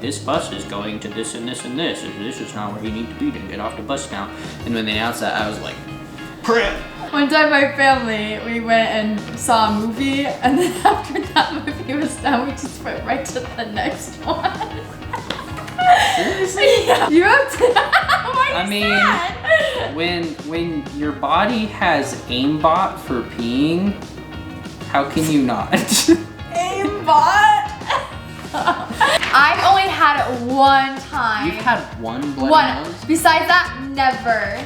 this bus is going to this and this and this, and this is not where you need to be to get off the bus now. And when they announced that, I was like, prep. One time my family, we went and saw a movie, and then after that movie was done, we just went right to the next one. Seriously? Yeah. You have to. Why are you sad? when your body has aimbot for peeing, how can you not? Aimbot? I've only had it one time. You've had one bloody nose? Besides that, never.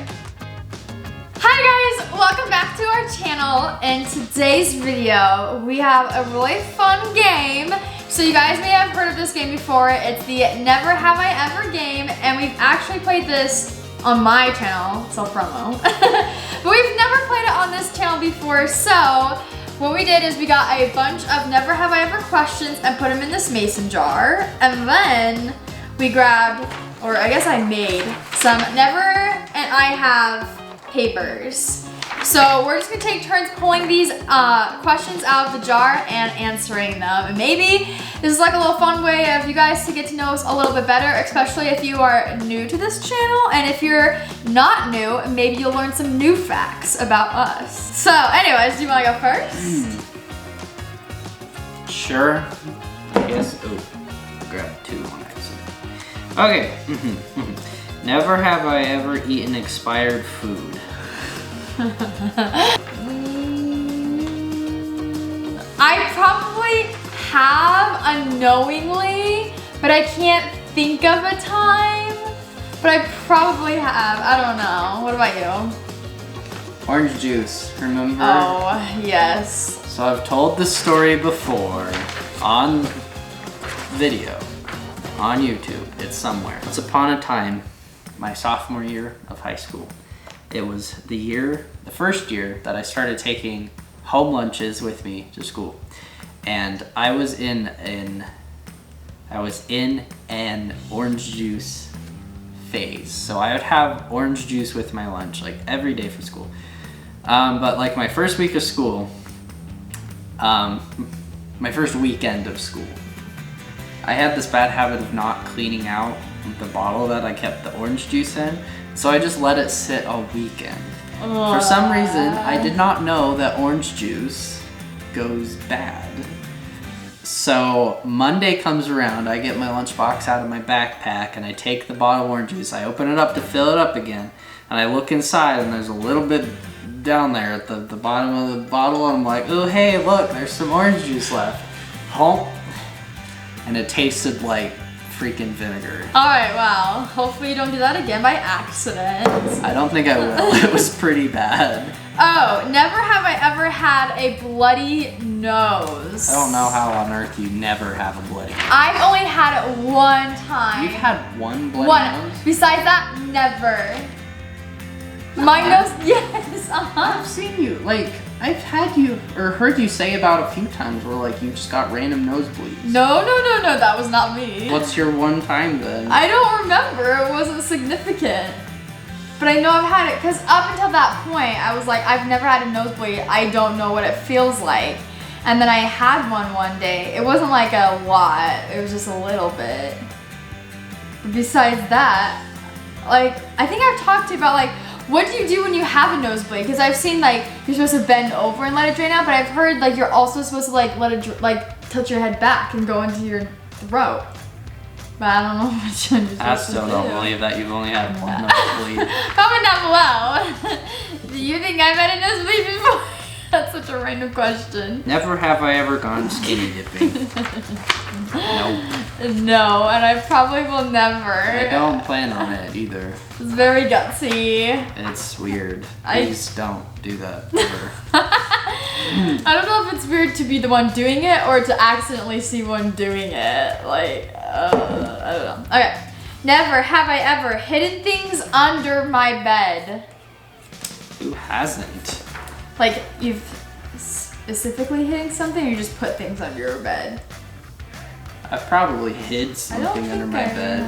Hi guys, welcome back to our channel. In today's video, we have a really fun game. So you guys may have heard of this game before. It's the Never Have I Ever game, and we've actually played this on my channel, self-promo. But we've never played it on this channel before, so what we did is we got a bunch of Never Have I Ever questions and put them in this mason jar, and then we grabbed, or I guess I made, some Never and I Have papers. So we're just gonna take turns pulling these questions out of the jar and answering them. And maybe this is like a little fun way of you guys to get to know us a little bit better, especially if you are new to this channel. And if you're not new, maybe you'll learn some new facts about us. So anyways, do you wanna go first? Sure. I guess. Oh, grab two on accident. Okay. Never have I ever eaten expired food. I probably have unknowingly, but I can't think of a time. But I probably have. I don't know. What about you? Orange juice, remember? Oh, yes. So I've told this story before on video, on YouTube. It's somewhere. Once upon a time, my sophomore year of high school, it was the first year that I started taking home lunches with me to school. And I was in an orange juice phase. So I would have orange juice with my lunch like every day for school. But like my first week of school, my first weekend of school, I had this bad habit of not cleaning out the bottle that I kept the orange juice in. So I just let it sit all weekend. For some reason, I did not know that orange juice goes bad. So Monday comes around, I get my lunchbox out of my backpack and I take the bottle of orange juice, I open it up to fill it up again, and I look inside and there's a little bit down there at the bottom of the bottle, and I'm like, oh hey, look, there's some orange juice left. Honk. And it tasted like freaking vinegar. Alright, wow. Hopefully you don't do that again by accident. I don't think I will. It was pretty bad. Oh, never have I ever had a bloody nose. I don't know how on earth you never have a bloody nose. I've only had it one time. You've had one bloody nose? Besides that, never. My nose, yes. I've seen you, like, I've had you, or heard you say about a few times where like you just got random nosebleeds. No, that was not me. What's your one time then? I don't remember, it wasn't significant. But I know I've had it, because up until that point, I was like, I've never had a nosebleed, I don't know what it feels like. And then I had one day. It wasn't like a lot, it was just a little bit. But besides that, like, I think I've talked to you about like, what do you do when you have a nosebleed? Because I've seen like you're supposed to bend over and let it drain out, but I've heard like you're also supposed to like let it tilt your head back and go into your throat. But I don't know which one you're supposed to do. I still don't believe that you've only had one nosebleed. Comment down below. Do you think I've had a nosebleed before? That's such a random question. Never have I ever gone skinny dipping. Nope. No, and I probably will never. I don't plan on it either. It's very gutsy. It's weird. Please don't do that ever. I don't know if it's weird to be the one doing it or to accidentally see one doing it. Like, I don't know. Okay. Never have I ever hidden things under my bed. Who hasn't? Like, you've specifically hidden something, or you just put things under your bed? I probably hid something under my bed,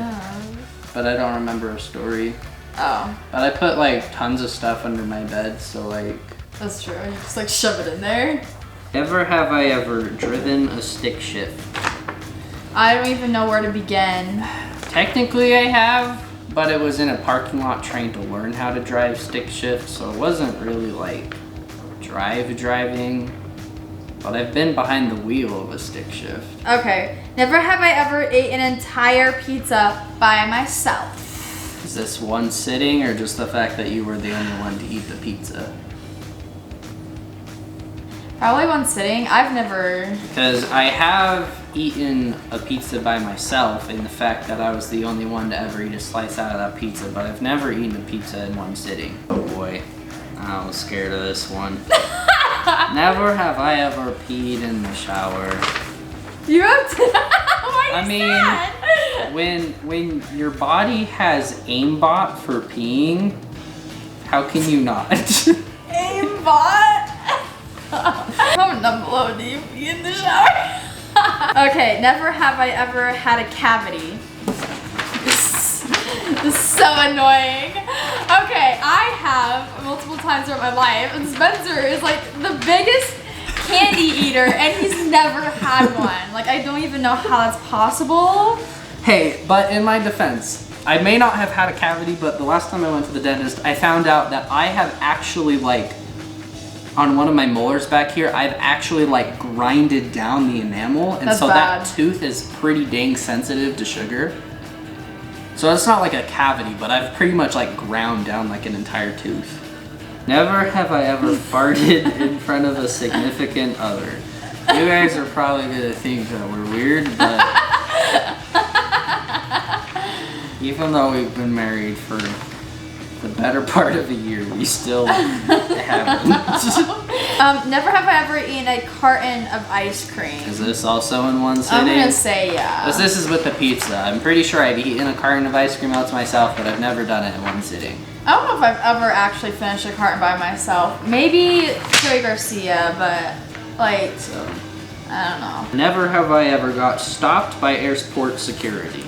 but I don't remember a story. Oh. But I put like tons of stuff under my bed, so like... That's true, you just like shove it in there. Never have I ever driven a stick shift. I don't even know where to begin. Technically I have, but it was in a parking lot trying to learn how to drive stick shift, so it wasn't really like driving. But I've been behind the wheel of a stick shift. Okay. Never have I ever ate an entire pizza by myself. Is this one sitting or just the fact that you were the only one to eat the pizza? Probably one sitting. I've never... Because I have eaten a pizza by myself in the fact that I was the only one to ever eat a slice out of that pizza, but I've never eaten a pizza in one sitting. Oh boy, I was scared of this one. Never have I ever peed in the shower. You have to... Why are you sad? when your body has aimbot for peeing, how can you not? Aimbot? Comment down below, do you pee in the shower? Okay, never have I ever had a cavity. This is so annoying. Okay, I have multiple times throughout my life, and Spencer is like the biggest candy eater, and he's never had one. Like, I don't even know how that's possible. Hey, but in my defense, I may not have had a cavity, but the last time I went to the dentist, I found out that I have actually like, on one of my molars back here, I've actually like grinded down the enamel, and that's so bad. that tooth is pretty dang sensitive to sugar. So it's not like a cavity, but I've pretty much like ground down like an entire tooth. Never have I ever farted in front of a significant other. You guys are probably gonna think that we're weird, but even though we've been married for the better part of a year, we still haven't. Never have I ever eaten a carton of ice cream. Is this also in one sitting? I'm gonna say yeah. This is with the pizza. I'm pretty sure I've eaten a carton of ice cream out to myself, but I've never done it in one sitting. I don't know if I've ever actually finished a carton by myself. Maybe Joey Garcia, but like, So, I don't know. never have I ever got stopped by airport security.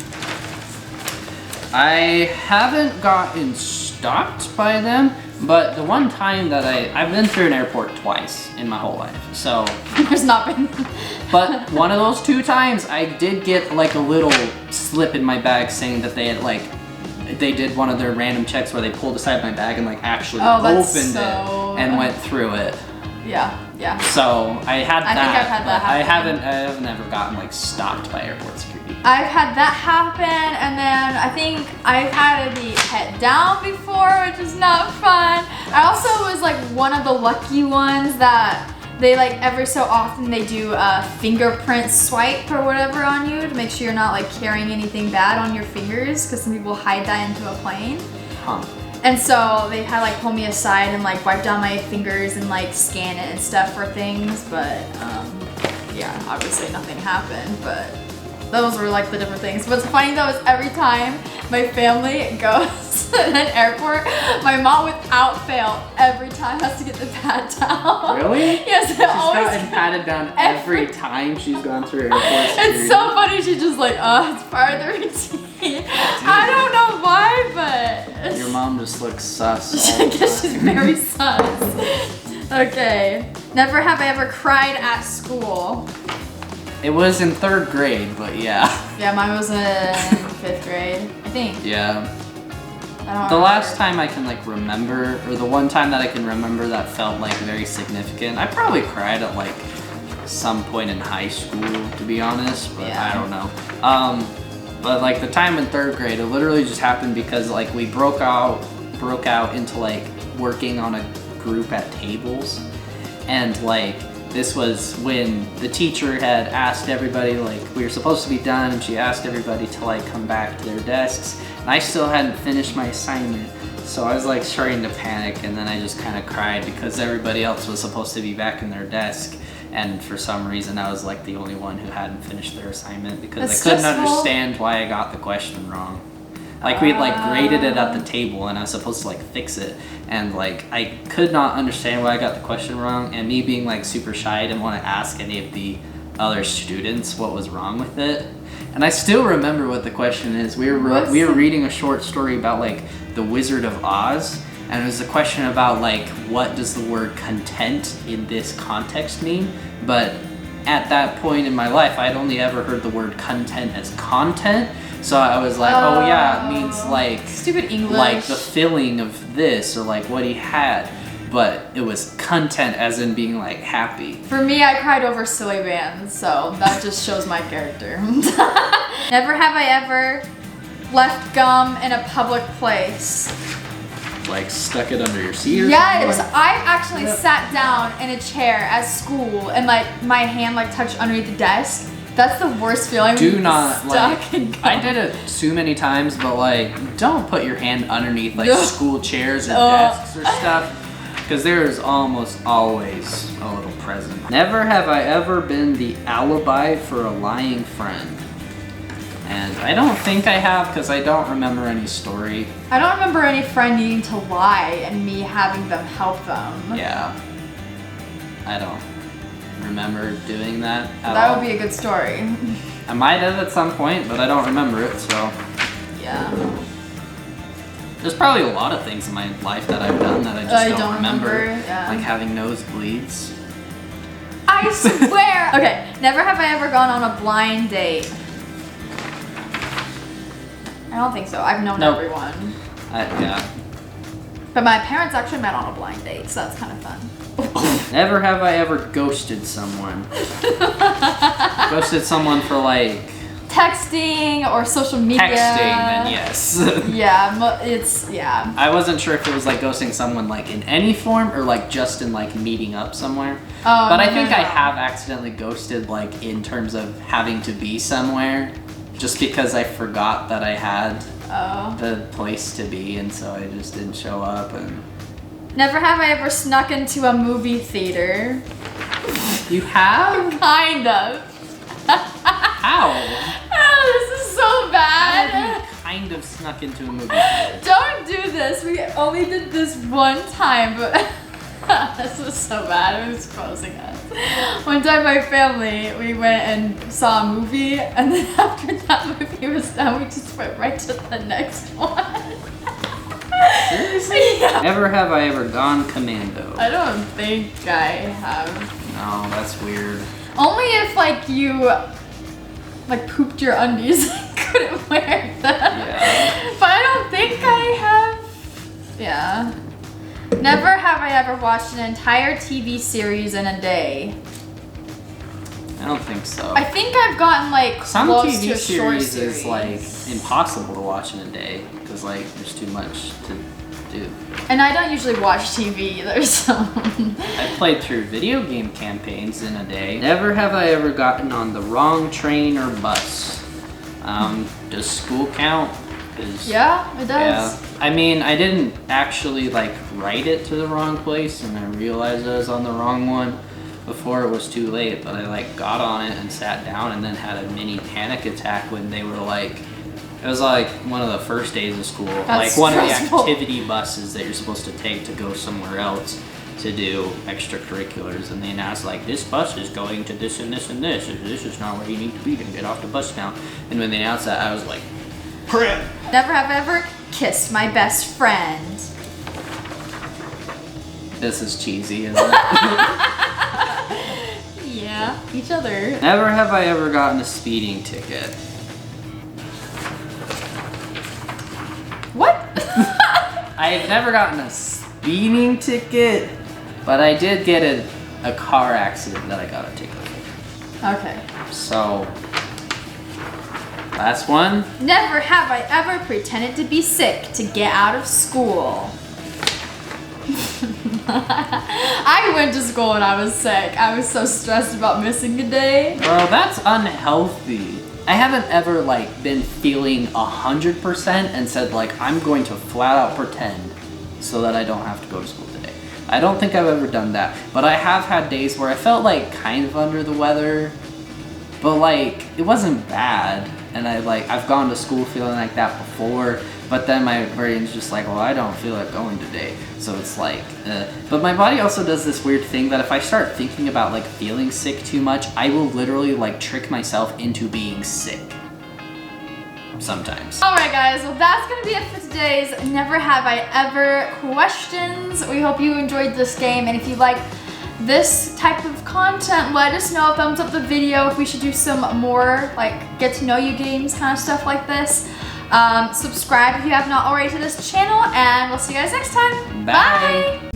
I haven't gotten stopped by them, but the one time that I've been through an airport twice in my whole life, so. There's not been. But one of those 2 times, I did get like a little slip in my bag saying that they had like, they did one of their random checks where they pulled aside my bag and like actually opened it and went through it. Yeah, yeah. So I had that. I think I've had that happen. I haven't ever gotten like stopped by airport security. I've had that happen, and then I think I've had to be pet down before, which is not fun. I also was like one of the lucky ones that they like every so often they do a fingerprint swipe or whatever on you to make sure you're not like carrying anything bad on your fingers, because some people hide that into a plane. Huh. And so they had like pull me aside and like wipe down my fingers and like scan it and stuff for things, but yeah, obviously nothing happened, but those were like the different things. What's funny though is every time my family goes to an airport, my mom without fail every time has to get the pat down. Really? Yes, She's gotten patted down every time she's gone through airport security. It's so funny, she's just like, it's part of the routine. I don't know why, but your mom just looks sus. I guess she's very sus. Okay. Never have I ever cried at school. It was in 3rd grade, but yeah. Yeah, mine was in 5th grade, I think. Yeah. I don't The remember. last time I can like remember, or the one time that I can remember that felt like very significant, I probably cried at like some point in high school, to be honest, but Yeah. I don't know. But like the time in 3rd grade, it literally just happened because like we broke out into like working on a group at tables, and like this was when the teacher had asked everybody, like we were supposed to be done, and she asked everybody to like come back to their desks, and I still hadn't finished my assignment, so I was like starting to panic, and then I just kind of cried because everybody else was supposed to be back in their desk, and for some reason I was like the only one who hadn't finished their assignment because That's I couldn't stressful. understand why I got the question wrong. Like we had like graded it at the table, and I was supposed to like fix it, and like I could not understand why I got the question wrong, and me being like super shy, I didn't want to ask any of the other students what was wrong with it. And I still remember what the question is. We were reading a short story about like the Wizard of Oz, and it was a question about like what does the word content in this context mean, but at that point in my life, I'd only ever heard the word content as content. So I was like, oh yeah, it means like stupid English, like the filling of this, or like what he had. But it was content as in being like happy. For me, I cried over silly bands, so that just shows my character. Never have I ever left gum in a public place. Like stuck it under your seat or yes, something? I actually sat down in a chair at school and like my hand like touched underneath the desk. That's the worst feeling. Do not like. In gum. I did it too many times, but like, don't put your hand underneath like school chairs or desks or stuff, because there is almost always a little present. Never have I ever been the alibi for a lying friend. And I don't think I have, because I don't remember any story. I don't remember any friend needing to lie and me having them help them. Yeah. I don't remember doing that at That all. would be a good story. I might have at some point, but I don't remember it, so. Yeah. There's probably a lot of things in my life that I've done that I just don't remember. Yeah. Like having nosebleeds. I swear! Okay, never have I ever gone on a blind date. I don't think so. I've known everyone. Yeah. But my parents actually met on a blind date, so that's kind of fun. Never have I ever ghosted someone. Ghosted someone for like... Texting or social media. Texting, then yes. Yeah. I wasn't sure if it was like ghosting someone like in any form or like just in like meeting up somewhere. Oh, but no, I think no. I have accidentally ghosted like in terms of having to be somewhere just because I forgot that I had the place to be, and so I just didn't show up. And never have I ever snuck into a movie theater. You have? Kind of. How? Oh, this is so bad. How have you kind of snuck into a movie theater? Don't do this. We only did this one time, but this was so bad. It was exposing us. One time, my family, we went and saw a movie, and then after that movie was done, we just went right to the next one. Seriously? Yeah. Never have I ever gone commando. I don't think I have. No, that's weird. Only if like you like pooped your undies and couldn't wear them. Yeah. But I don't think I have. Yeah. Never have I ever watched an entire TV series in a day. I don't think so. I think I've gotten like some close TV to a short series is like impossible to watch in a day because like there's too much to do. And I don't usually watch TV either, so. I played through video game campaigns in a day. Never have I ever gotten on the wrong train or bus. Does school count? Yeah, it does. Yeah. I mean, I didn't actually like write it to the wrong place, and I realized I was on the wrong one before it was too late, but I like got on it and sat down and then had a mini panic attack when they were like, it was like one of the first days of school, That's like one stressful. of the activity buses that you're supposed to take to go somewhere else to do extracurriculars, and they announced like, this bus is going to this and this and this, and this is not where you need to be to get off the bus now. And when they announced that, I was like, crap. Never have I ever kissed my best friend. This is cheesy, isn't it? Yeah, each other. Never have I ever gotten a speeding ticket. What? I've never gotten a speeding ticket, but I did get a car accident that I got a ticket for. Okay. So, last one. Never have I ever pretended to be sick to get out of school. I went to school when I was sick. I was so stressed about missing a day. Bro, that's unhealthy. I haven't ever like been feeling 100% and said like, I'm going to flat out pretend so that I don't have to go to school today. I don't think I've ever done that, but I have had days where I felt like kind of under the weather, but like it wasn't bad. And I've gone to school feeling like that before, but then my brain's just like, well, I don't feel like going today. So it's like, but my body also does this weird thing that if I start thinking about like feeling sick too much, I will literally like trick myself into being sick. Sometimes. Alright guys, well that's gonna be it for today's Never Have I Ever questions. We hope you enjoyed this game, and if you like this type of content, let us know. Thumbs up the video if we should do some more like get to know you games, kind of stuff like this. Subscribe if you have not already to this channel, and we'll see you guys next time. Bye.